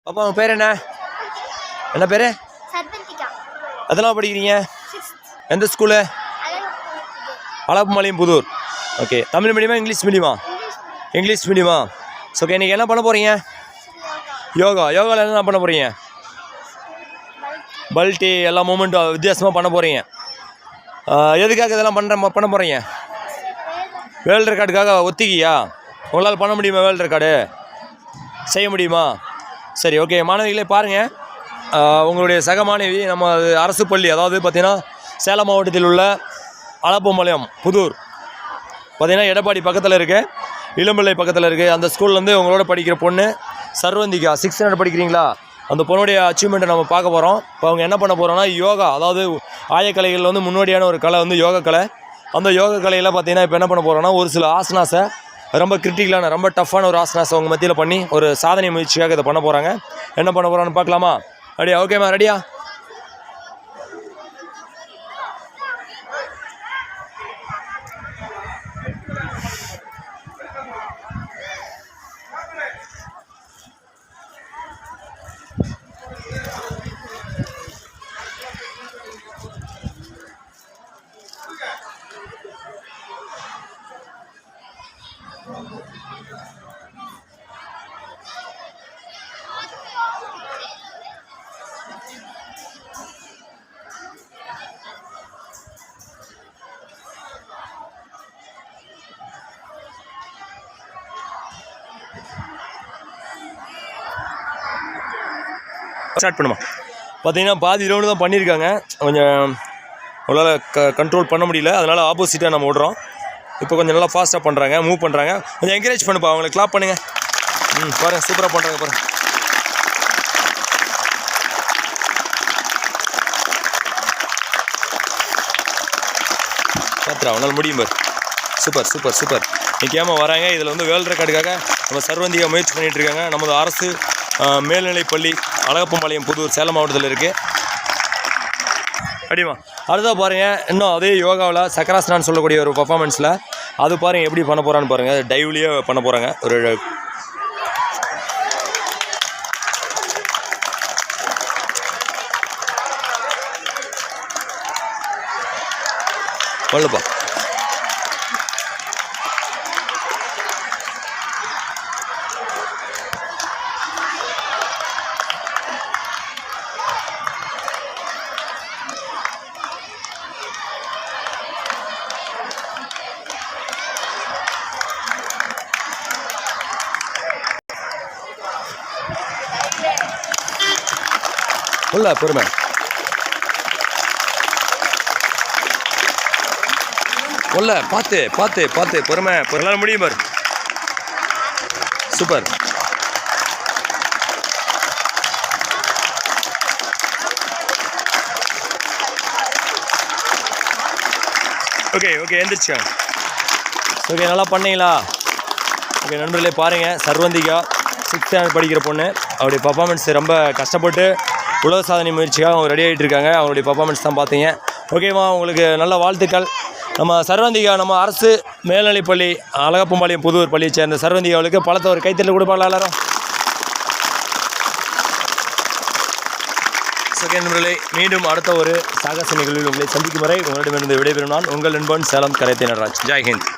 அப்பா உங்கள் பேர் என்ன? என்ன பேர்? அதெல்லாம் படிக்கிறீங்க? எந்த ஸ்கூலு? அழகப்பம்பாளையம் புதூர். ஓகே, தமிழ் மீடியமா இங்கிலீஷ் மீடியமா? இங்கிலீஷ் மீடியமா? ஓகே, இன்றைக்கி என்ன பண்ண போகிறீங்க? யோகாவில் என்ன பண்ண போகிறீங்க? பல்ட்டி எல்லா மூமெண்ட்டும் வித்தியாசமாக பண்ண போகிறீங்க. எதுக்காக இதெல்லாம் பண்ண போகிறீங்க? வேர்ல்டு ரெக்கார்டுக்காக ஒத்திக்கியா? உங்களால் பண்ண முடியுமா? வேர்ல்டு ரெக்கார்டு செய்ய முடியுமா? சரி, ஓகே மாணவிகளே பாருங்கள், உங்களுடைய சக மாணவி நம்ம அரசு பள்ளி, அதாவது பார்த்திங்கன்னா சேலம் மாவட்டத்தில் உள்ள அழகப்பம்பாளையம் புதூர் பார்த்திங்கன்னா எடப்பாடி பக்கத்தில் இருக்குது, இளம்பிள்ளை பக்கத்தில் இருக்குது. அந்த ஸ்கூல்லேருந்து உங்களோட படிக்கிற பொண்ணு சர்வந்திகா 6th ஸ்டாண்டர்ட் படிக்கிறீங்களா? அந்த பொண்ணுடைய அச்சீவ்மெண்ட்டை நம்ம பார்க்க போகிறோம். இப்போ அவங்க என்ன பண்ண போகிறோன்னா யோகா, அதாவது ஆயக்கலைகள் வந்து முன்னோடியான ஒரு கலை வந்து யோகா கலை. அந்த யோகா கலையில் பார்த்திங்கன்னா இப்போ என்ன பண்ண போகிறோன்னா ஒரு சில ஆசனாஸை ரொம்ப கிரிட்டிக்கலான ரொம்ப டஃப்பான ஒரு ஆசனாஸை அவங்க மத்தியில் பண்ணி ஒரு சாதனை முயற்சியாக இதை பண்ண போகிறாங்க. என்ன பண்ண போகிறான்னு பார்க்கலாமா? ரெடியா? ஓகேம்மா, ரெடியா? ஸ்டார்ட் பண்ணுமா? பார்த்தீங்கன்னா பாதி ரவுண்டு தான் பண்ணியிருக்காங்க, கொஞ்சம் அவங்களால் கண்ட்ரோல் பண்ண முடியல, அதனால் ஆப்போசிட்டாக நம்ம விடுறோம். இப்போ கொஞ்சம் நல்லா ஃபாஸ்ட்டாக பண்ணுறாங்க, மூவ் பண்ணுறாங்க. கொஞ்சம் என்கரேஜ் பண்ணுப்பா, அவங்களை கிளாப் பண்ணுங்கள். பாருங்கள், சூப்பராக பண்ணுறாங்க பாருங்கள். பார்த்துடா, அவனால் முடியும் பாரு. Super super super. நிற்காமல் வராங்க. இதில் வந்து வேர்ல்டு ரெக்கார்டுக்காக நம்ம சர்வந்தியாக முயற்சி பண்ணிகிட்டு இருக்காங்க. நமது அரசு மேல்நிலைப்பள்ளி அழகப்பம்பாளையம் புதூர் சேலம் மாவட்டத்தில் இருக்குது. அப்படிமா அடுத்தா பாருங்கள், இன்னும் அதே யோகாவில் சக்கராசனான்னு சொல்லக்கூடிய ஒரு பர்ஃபார்மன்ஸில் அது பாருங்கள் எப்படி பண்ண போகிறான்னு பாருங்கள். டைவ்லியே பண்ண போகிறாங்க. ஒரு பல்லுப்பா உள்ள பொறுமை. உள்ள பார்த்து பார்த்து பார்த்து பொறுமை. எல்லாரும் முடியும் பாரு. சூப்பர். ஓகே ஓகே எந்திரிச்சா. ஓகே, நல்லா பண்ணீங்களா? ஓகே நண்பர்களே, பாருங்கள், சர்வந்திகா 6th ஸ்டாண்டர்ட் படிக்கிற பொண்ணு, அவருடைய பர்ஃபார்மன்ஸ் ரொம்ப கஷ்டப்பட்டு உலக சாதனை முயற்சிக்காக அவங்க ரெடி ஆகிட்டு இருக்காங்க. அவங்களுடைய பர்ஃபார்மன்ஸ் தான் பார்த்தீங்க. ஓகேவா, உங்களுக்கு நல்ல வாழ்த்துக்கள். நம்ம சர்வந்திகா நம்ம அரசு மேல்நிலைப்பள்ளி அழகப்பம்பாளையம் புதூர் பள்ளியை சேர்ந்த சர்வந்திகாவுக்கு பழத்தை ஒரு கைத்தட்டல் கொடுப்பாங்களா எல்லாரும்? ஓகே நண்பர்களே, மீண்டும் அடுத்த ஒரு சாகச நிகழ்வில் உங்களை சந்திக்கும் வரை உங்களிடமிருந்து விடைபெறும் நான் உங்கள் நண்பன் சேலம் கரைத்தே நடராஜ். ஜெய் ஹிந்த்.